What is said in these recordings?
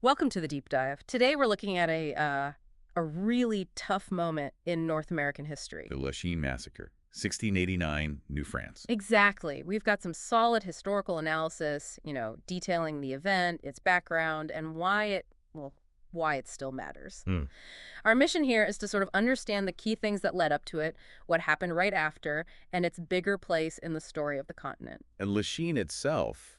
Welcome to the deep dive. Today we're looking at a really tough moment in North American history. The Lachine Massacre, 1689, New France. Exactly. We've got some solid historical analysis, detailing the event, its background, and why it still matters. Hmm. Our mission here is to sort of understand the key things that led up to it, what happened right after, and its bigger place in the story of the continent. And Lachine itself,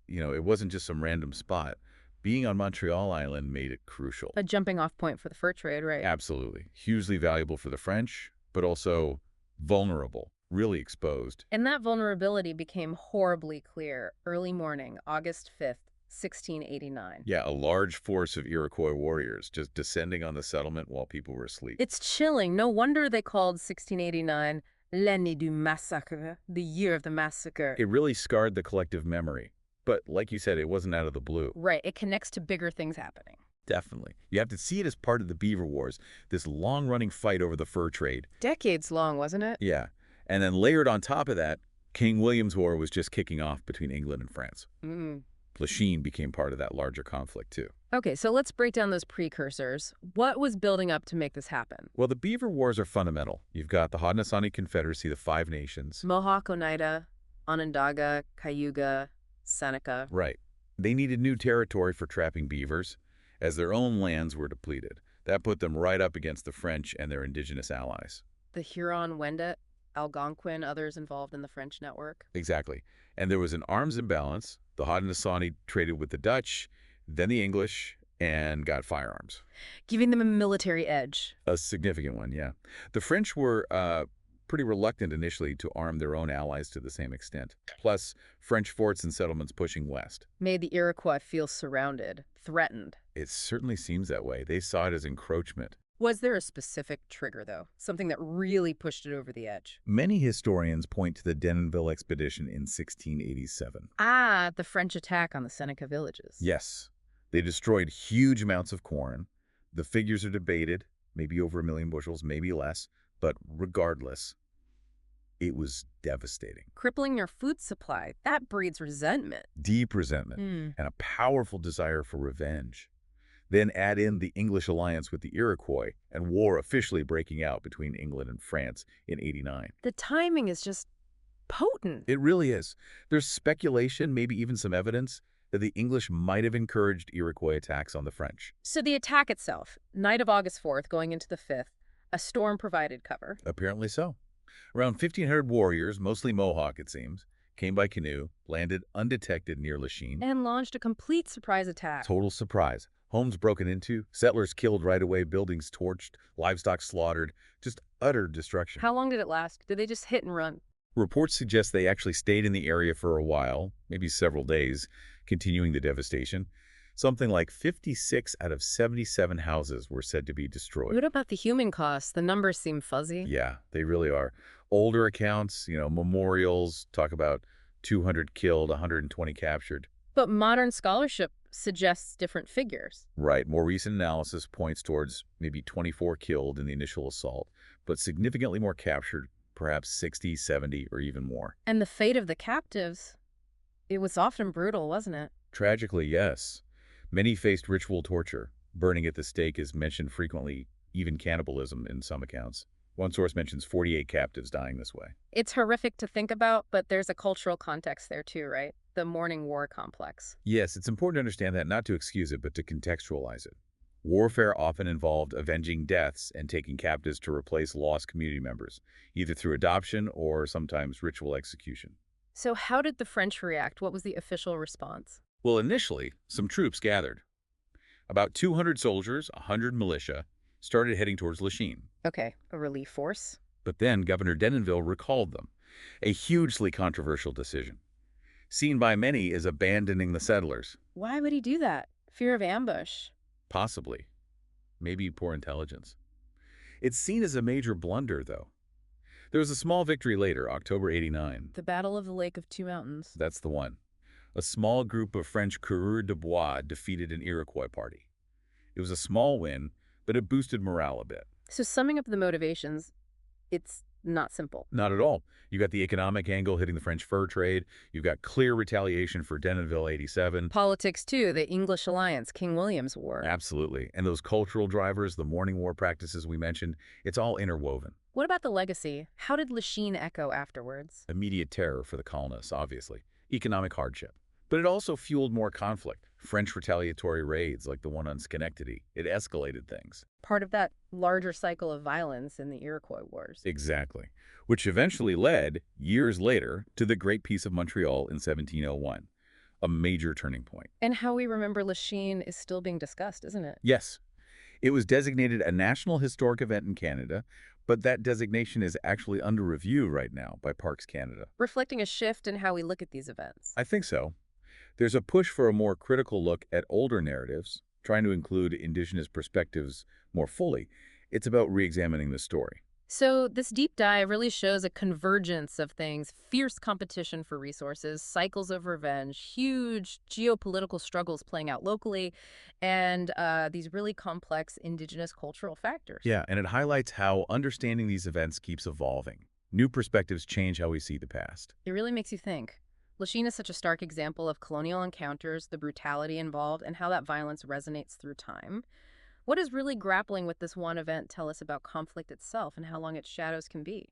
it wasn't just some random spot. Being on Montreal Island made it crucial. A jumping off point for the fur trade, right? Absolutely. Hugely valuable for the French, but also vulnerable, really exposed. And that vulnerability became horribly clear early morning, August 5th, 1689. Yeah, a large force of Iroquois warriors just descending on the settlement while people were asleep. It's chilling. No wonder they called 1689 l'année du massacre, the year of the massacre. It really scarred the collective memory. But like you said, it wasn't out of the blue. Right, it connects to bigger things happening. Definitely. You have to see it as part of the Beaver Wars, this long-running fight over the fur trade. Decades long, wasn't it? Yeah. And then layered on top of that, King William's War was just kicking off between England and France. Lachine became part of that larger conflict, too. Okay, so let's break down those precursors. What was building up to make this happen? Well, the Beaver Wars are fundamental. You've got the Haudenosaunee Confederacy, the Five Nations. Mohawk, Oneida, Onondaga, Cayuga, Seneca. Right. They needed new territory for trapping beavers, as their own lands were depleted. That put them right up against the French and their indigenous allies. The Huron, Wendat, Algonquin, others involved in the French network. Exactly. And there was an arms imbalance. The Haudenosaunee traded with the Dutch, then the English, and got firearms. Giving them a military edge. A significant one, yeah. The French were pretty reluctant initially to arm their own allies to the same extent. Plus, French forts and settlements pushing west. Made the Iroquois feel surrounded, threatened. It certainly seems that way. They saw it as encroachment. Was there a specific trigger, though? Something that really pushed it over the edge? Many historians point to the Denonville expedition in 1687. Ah, the French attack on the Seneca villages. Yes, they destroyed huge amounts of corn. The figures are debated, maybe over 1 million bushels, maybe less, but regardless, it was devastating. Crippling your food supply, that breeds resentment. Deep resentment and a powerful desire for revenge. Then add in the English alliance with the Iroquois and war officially breaking out between England and France in '89. The timing is just potent. It really is. There's speculation, maybe even some evidence, that the English might have encouraged Iroquois attacks on the French. So the attack itself, night of August 4th going into the 5th, a storm provided cover. Apparently so. Around 1,500 warriors, mostly Mohawk it seems, came by canoe, landed undetected near Lachine. And launched a complete surprise attack. Total surprise. Homes broken into, settlers killed right away, buildings torched, livestock slaughtered, just utter destruction. How long did it last? Did they just hit and run? Reports suggest they actually stayed in the area for a while, maybe several days, continuing the devastation. Something like 56 out of 77 houses were said to be destroyed. What about the human costs? The numbers seem fuzzy. Yeah, they really are. Older accounts, memorials, talk about 200 killed, 120 captured. But modern scholarship suggests different figures. Right. More recent analysis points towards maybe 24 killed in the initial assault, but significantly more captured, perhaps 60, 70, or even more. And the fate of the captives, it was often brutal, wasn't it? Tragically, yes. Many faced ritual torture. Burning at the stake is mentioned frequently, even cannibalism in some accounts. One source mentions 48 captives dying this way. It's horrific to think about, but there's a cultural context there too, right? The mourning war complex. Yes, it's important to understand that, not to excuse it, but to contextualize it. Warfare often involved avenging deaths and taking captives to replace lost community members, either through adoption or sometimes ritual execution. So how did the French react? What was the official response? Well, initially, some troops gathered. About 200 soldiers, 100 militia, started heading towards Lachine. Okay, a relief force? But then Governor Denonville recalled them, a hugely controversial decision, seen by many as abandoning the settlers. Why would he do that? Fear of ambush? Possibly. Maybe poor intelligence. It's seen as a major blunder, though. There was a small victory later, October '89. The Battle of the Lake of Two Mountains. That's the one. A small group of French coureurs de bois defeated an Iroquois party. It was a small win, but it boosted morale a bit. So summing up the motivations, it's not simple. Not at all. You got the economic angle hitting the French fur trade. You've got clear retaliation for Denonville 87. Politics, too, the English alliance, King William's War. Absolutely. And those cultural drivers, the mourning war practices we mentioned, it's all interwoven. What about the legacy? How did Lachine echo afterwards? Immediate terror for the colonists, obviously. Economic hardship. But it also fueled more conflict. French retaliatory raids like the one on Schenectady. It escalated things. Part of that larger cycle of violence in the Iroquois Wars. Exactly. Which eventually led, years later, to the Great Peace of Montreal in 1701. A major turning point. And how we remember Lachine is still being discussed, isn't it? Yes, it was designated a National Historic Event in Canada, but that designation is actually under review right now by Parks Canada. Reflecting a shift in how we look at these events. I think so. There's a push for a more critical look at older narratives, trying to include Indigenous perspectives more fully. It's about re-examining the story. So this deep dive really shows a convergence of things: fierce competition for resources, cycles of revenge, huge geopolitical struggles playing out locally, and these really complex Indigenous cultural factors. Yeah, and it highlights how understanding these events keeps evolving. New perspectives change how we see the past. It really makes you think. Lachine is such a stark example of colonial encounters, the brutality involved, and how that violence resonates through time. What does really grappling with this one event tell us about conflict itself and how long its shadows can be?